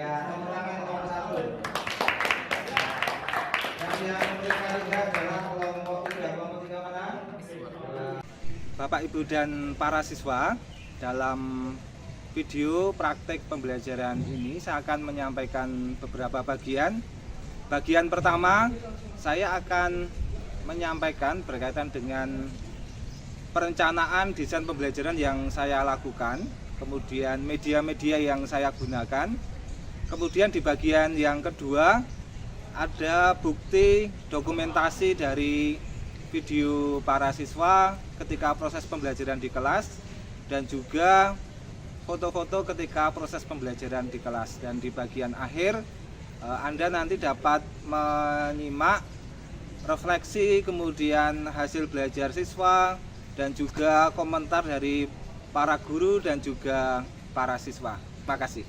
Ya, nomor satu. Yang memberikan lihat adalah kelompok 3 mana? Bapak, Ibu, dan para siswa, dalam video praktek pembelajaran ini saya akan menyampaikan beberapa bagian. Bagian pertama, saya akan menyampaikan berkaitan dengan perencanaan desain pembelajaran yang saya lakukan, kemudian media-media yang saya gunakan. Kemudian di bagian yang kedua ada bukti dokumentasi dari video para siswa ketika proses pembelajaran di kelas dan juga foto-foto ketika proses pembelajaran di kelas. Dan di bagian akhir Anda nanti dapat menyimak refleksi, kemudian hasil belajar siswa dan juga komentar dari para guru dan juga para siswa. Terima kasih.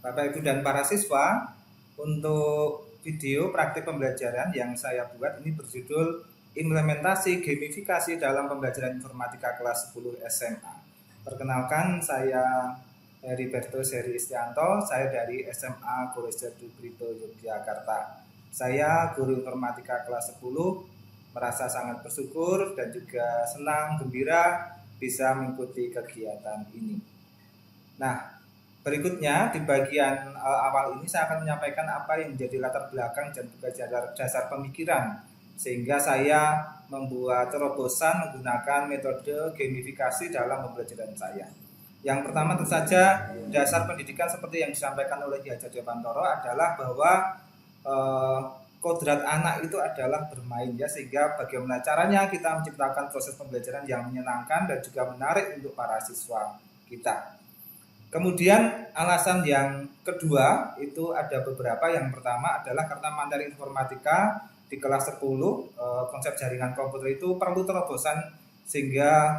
Bapak, Ibu, dan para siswa, untuk video praktik pembelajaran yang saya buat ini berjudul Implementasi Gamifikasi dalam Pembelajaran Informatika kelas 10 SMA. Perkenalkan, saya Heriberto Seri Istianto, saya dari SMA Kolesedu Brito Yogyakarta. Saya guru informatika kelas 10, merasa sangat bersyukur dan juga senang, gembira bisa mengikuti kegiatan ini. Nah, berikutnya di bagian awal ini saya akan menyampaikan apa yang menjadi latar belakang dan juga dasar pemikiran sehingga saya membuat terobosan menggunakan metode gamifikasi dalam pembelajaran saya. Yang pertama tentu saja dasar pendidikan seperti yang disampaikan oleh Ki Hajar Dewantoro adalah bahwa kodrat anak itu adalah bermain, ya, sehingga bagaimana caranya kita menciptakan proses pembelajaran yang menyenangkan dan juga menarik untuk para siswa kita. Kemudian alasan yang kedua itu ada beberapa. Yang pertama adalah karena materi informatika di kelas 10 konsep jaringan komputer itu perlu terobosan sehingga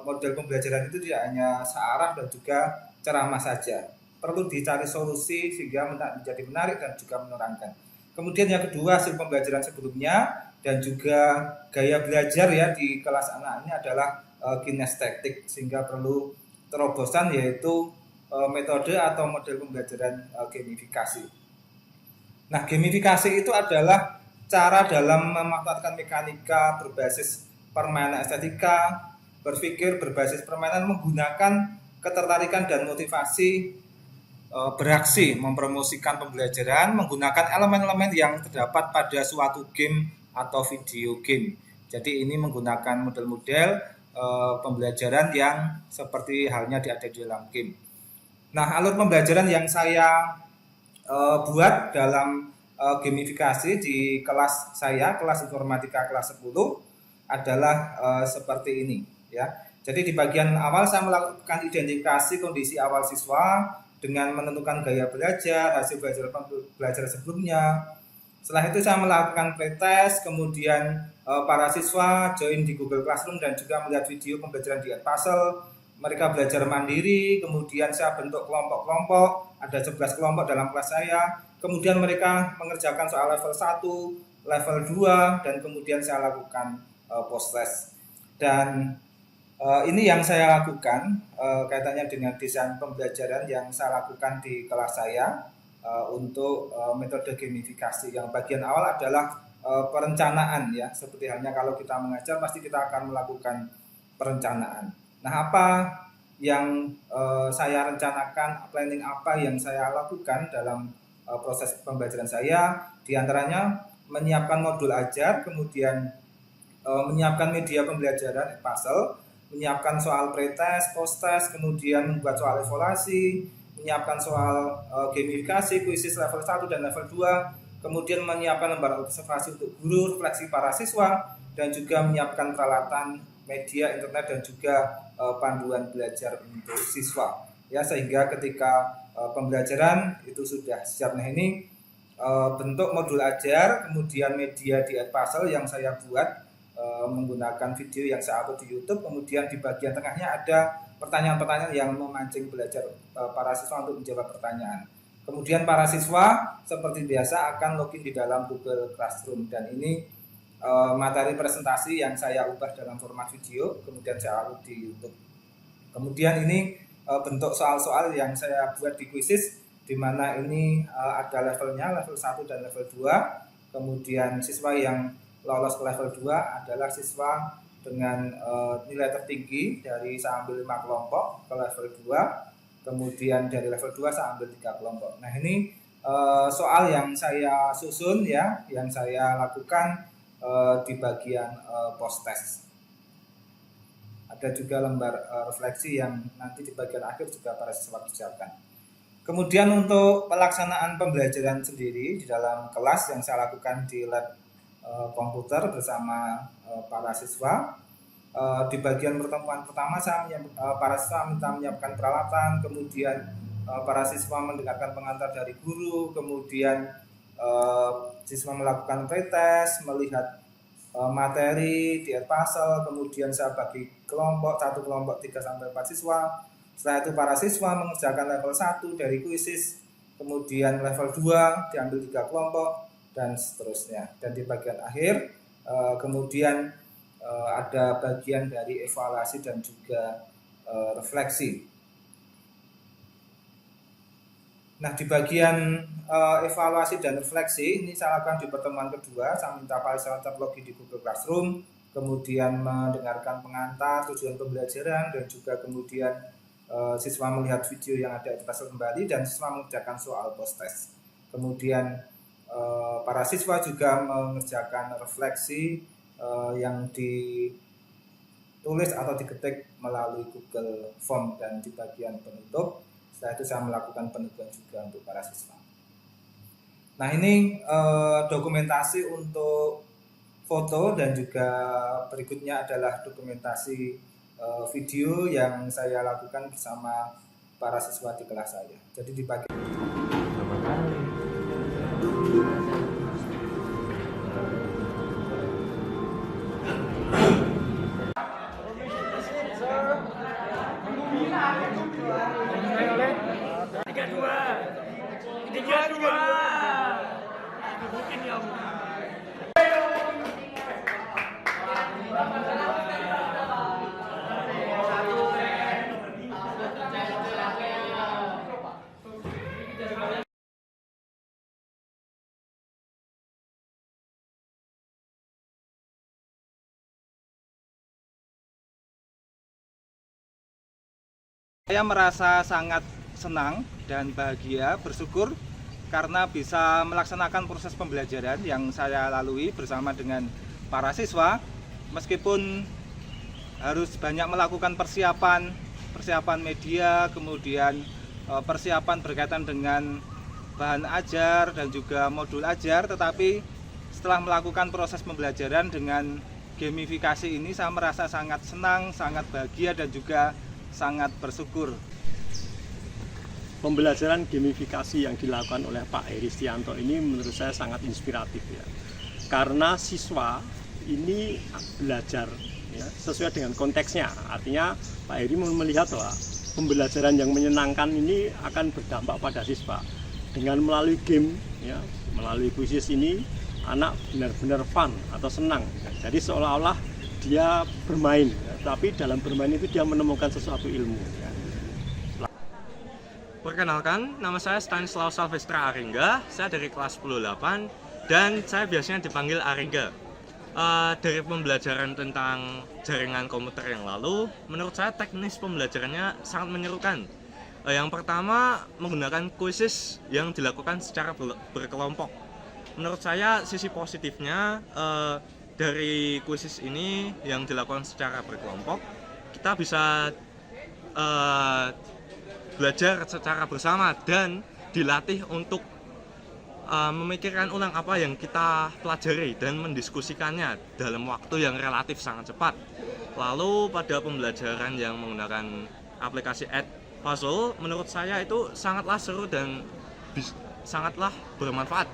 model pembelajaran itu tidak hanya searah dan juga ceramah saja. Perlu dicari solusi sehingga menjadi menarik dan juga menerangkan. Kemudian yang kedua, hasil pembelajaran sebelumnya dan juga gaya belajar ya di kelas anak ini adalah kinestetik sehingga perlu terobosan yaitu metode atau model pembelajaran gamifikasi. Nah, gamifikasi itu adalah cara dalam memanfaatkan mekanika berbasis permainan estetika, berpikir berbasis permainan menggunakan ketertarikan dan motivasi beraksi mempromosikan pembelajaran menggunakan elemen-elemen yang terdapat pada suatu game atau video game. Jadi ini menggunakan model-model pembelajaran yang seperti halnya ada di dalam game. Nah, alur pembelajaran yang saya buat dalam gamifikasi di kelas saya, kelas informatika kelas 10 adalah seperti ini, ya. Jadi di bagian awal saya melakukan identifikasi kondisi awal siswa dengan menentukan gaya belajar, hasil belajar sebelumnya. Setelah itu saya melakukan pretest, kemudian para siswa join di Google Classroom dan juga melihat video pembelajaran di Edpuzzle. Mereka belajar mandiri, kemudian saya bentuk kelompok-kelompok, ada 11 kelompok dalam kelas saya. Kemudian mereka mengerjakan soal level 1, level 2, dan kemudian saya lakukan post-test. Dan ini yang saya lakukan kaitannya dengan desain pembelajaran yang saya lakukan di kelas saya. Untuk metode gamifikasi yang bagian awal adalah perencanaan, ya, seperti halnya kalau kita mengajar pasti kita akan melakukan perencanaan. Nah, apa yang saya rencanakan, planning apa yang saya lakukan dalam proses pembelajaran saya, diantaranya menyiapkan modul ajar, kemudian menyiapkan media pembelajaran puzzle, menyiapkan soal pretest, post-test, kemudian membuat soal evaluasi, menyiapkan soal gamifikasi, kuisis level 1 dan level 2, kemudian menyiapkan lembar observasi untuk guru, refleksi para siswa, dan juga menyiapkan peralatan media, internet, dan juga panduan belajar untuk siswa. Ya, sehingga ketika pembelajaran itu sudah siap. Nah, ini bentuk modul ajar, kemudian media di Edpuzzle yang saya buat menggunakan video yang saya upload di YouTube, kemudian di bagian tengahnya ada pertanyaan-pertanyaan yang memancing belajar para siswa untuk menjawab pertanyaan. Kemudian para siswa seperti biasa akan login di dalam Google Classroom dan ini materi presentasi yang saya ubah dalam format video, kemudian saya upload di YouTube. Kemudian ini bentuk soal-soal yang saya buat di Quizizz, di mana ini ada levelnya, level 1 dan level 2. Kemudian siswa yang lolos ke level 2 adalah siswa dengan nilai tertinggi. Dari saya ambil 5 kelompok ke level 2. Kemudian dari level 2 saya ambil 3 kelompok. Nah, ini soal yang saya susun ya, yang saya lakukan di bagian post test. Ada juga lembar refleksi yang nanti di bagian akhir juga para siswa kerjakan. Kemudian untuk pelaksanaan pembelajaran sendiri di dalam kelas yang saya lakukan di lab komputer bersama para siswa. Di bagian pertemuan pertama para siswa minta menyiapkan peralatan, kemudian para siswa mendengarkan pengantar dari guru, kemudian siswa melakukan pretest, melihat materi di Edpuzzle, kemudian saya bagi kelompok, satu kelompok 3-4 siswa. Setelah itu para siswa mengerjakan level 1 dari Quizizz, kemudian level 2 diambil 3 kelompok, dan seterusnya. Dan di bagian akhir kemudian ada bagian dari evaluasi dan juga refleksi. Nah, di bagian evaluasi dan refleksi ini saya lakukan di pertemuan kedua. Saya minta para siswa terlogin di Google Classroom, kemudian mendengarkan pengantar, tujuan pembelajaran, dan juga kemudian siswa melihat video yang ada di Edpuzzle kembali, dan siswa mengerjakan soal post test. Kemudian para siswa juga mengerjakan refleksi yang ditulis atau diketik melalui Google Form, dan di bagian penutup setelah itu saya melakukan penutupan juga untuk para siswa. Nah, ini dokumentasi untuk foto, dan juga berikutnya adalah dokumentasi video yang saya lakukan bersama para siswa di kelas saya. Jadi di bagian saya merasa sangat senang dan bahagia, bersyukur karena bisa melaksanakan proses pembelajaran yang saya lalui bersama dengan para siswa. Meskipun harus banyak melakukan persiapan media, kemudian persiapan berkaitan dengan bahan ajar dan juga modul ajar, tetapi setelah melakukan proses pembelajaran dengan gamifikasi ini, saya merasa sangat senang, sangat bahagia, dan juga sangat bersyukur. Pembelajaran gamifikasi yang dilakukan oleh Pak Heri Stianto ini menurut saya sangat inspiratif ya. Karena siswa ini belajar ya, sesuai dengan konteksnya. Artinya Pak Heri melihat bahwa pembelajaran yang menyenangkan ini akan berdampak pada siswa. Dengan melalui game ya, melalui Quizizz ini anak benar-benar fun atau senang. Jadi seolah-olah dia bermain, ya, tapi dalam bermain itu dia menemukan sesuatu ilmu. Ya. Perkenalkan, nama saya Stanislaw Salvestra Aringga, saya dari kelas 10-8 dan saya biasanya dipanggil Aringga. Dari pembelajaran tentang jaringan komputer yang lalu, menurut saya teknis pembelajarannya sangat menyerukan. Yang pertama, menggunakan Quizizz yang dilakukan secara berkelompok. Menurut saya sisi positifnya dari Quizizz ini yang dilakukan secara berkelompok, kita bisa belajar secara bersama dan dilatih untuk memikirkan ulang apa yang kita pelajari dan mendiskusikannya dalam waktu yang relatif sangat cepat. Lalu pada pembelajaran yang menggunakan aplikasi Edpuzzle, menurut saya itu sangatlah seru dan sangatlah bermanfaat.